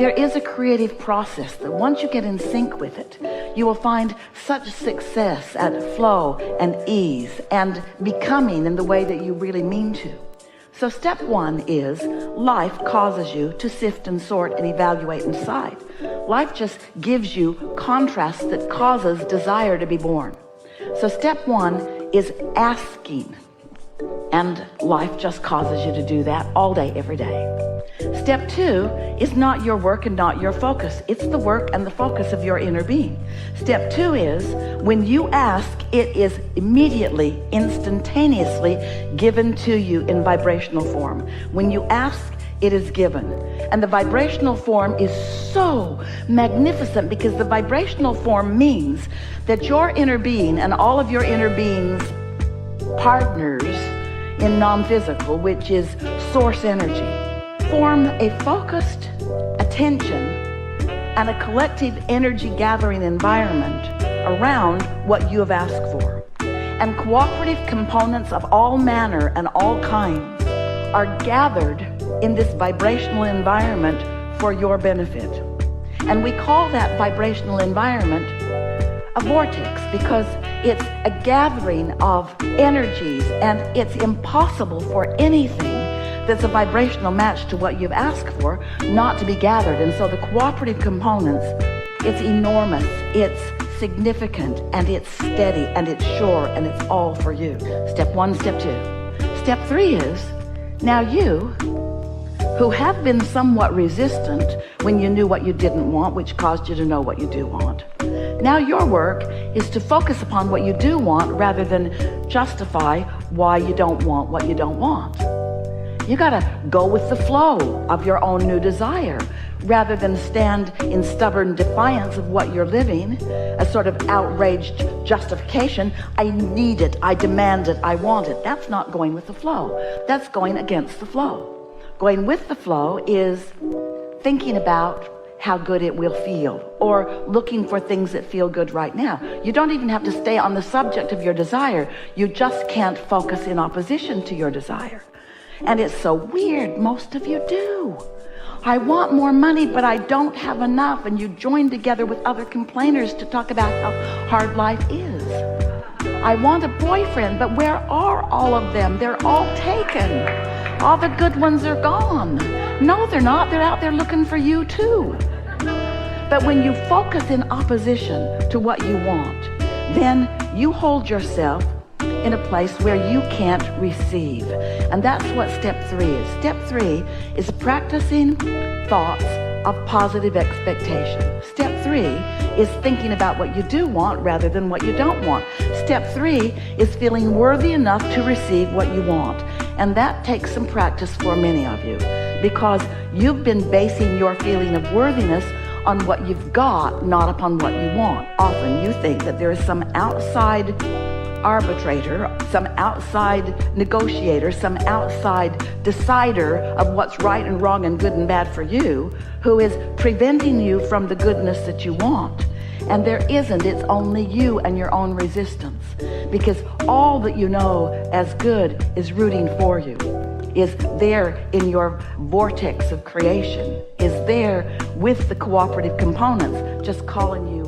There is a creative process that once you get in sync with it, you will find such success at flow and ease and becoming in the way that you really mean to. So step one is life causes you to sift and sort and evaluate and decide. Life just gives you contrast that causes desire to be born. So step one is asking, and life just causes you to do that all day, every day. Step two is not your work and not your focus. It's the work and the focus of your inner being. Step two is when you ask, it is immediately, instantaneously given to you in vibrational form. When you ask, it is given. And the vibrational form is so magnificent because the vibrational form means that your inner being and all of your inner being's partners in non-physical, which is source energy, form a focused attention and a collective energy gathering environment around what you have asked for. And cooperative components of all manner and all kinds are gathered in this vibrational environment for your benefit. And we call that vibrational environment a vortex because it's a gathering of energies, and it's impossible for anything that's a vibrational match to what you've asked for not to be gathered. And so the cooperative components, it's enormous, it's significant, and it's steady, and it's sure, and it's all for you. Step one, step two. Step three is, now you, who have been somewhat resistant when you knew what you didn't want, which caused you to know what you do want. Now your work is to focus upon what you do want rather than justify why you don't want what you don't want. You gotta go with the flow of your own new desire rather than stand in stubborn defiance of what you're living, a sort of outraged justification. I need it, I demand it, I want it. That's not going with the flow. That's going against the flow. Going with the flow is thinking about how good it will feel, or looking for things that feel good right now. You don't even have to stay on the subject of your desire. You just can't focus in opposition to your desire. And it's so weird, most of you do. I want more money, but I don't have enough. And you join together with other complainers to talk about how hard life is. I want a boyfriend, but where are all of them? They're all taken. All the good ones are gone. No, they're not. They're out there looking for you too. But when you focus in opposition to what you want, then you hold yourself in a place where you can't receive. And that's what step three is. Step three is practicing thoughts of positive expectation. Step three is thinking about what you do want rather than what you don't want. Step three is feeling worthy enough to receive what you want. And that takes some practice for many of you because you've been basing your feeling of worthiness on what you've got, not upon what you want. Often you think that there is some outside arbitrator, some outside negotiator, some outside decider of what's right and wrong and good and bad for you, who is preventing you from the goodness that you want. And there isn't. It's only you and your own resistance, because all that you know as good is rooting for you, is there in your vortex of creation, is there with the cooperative components just calling you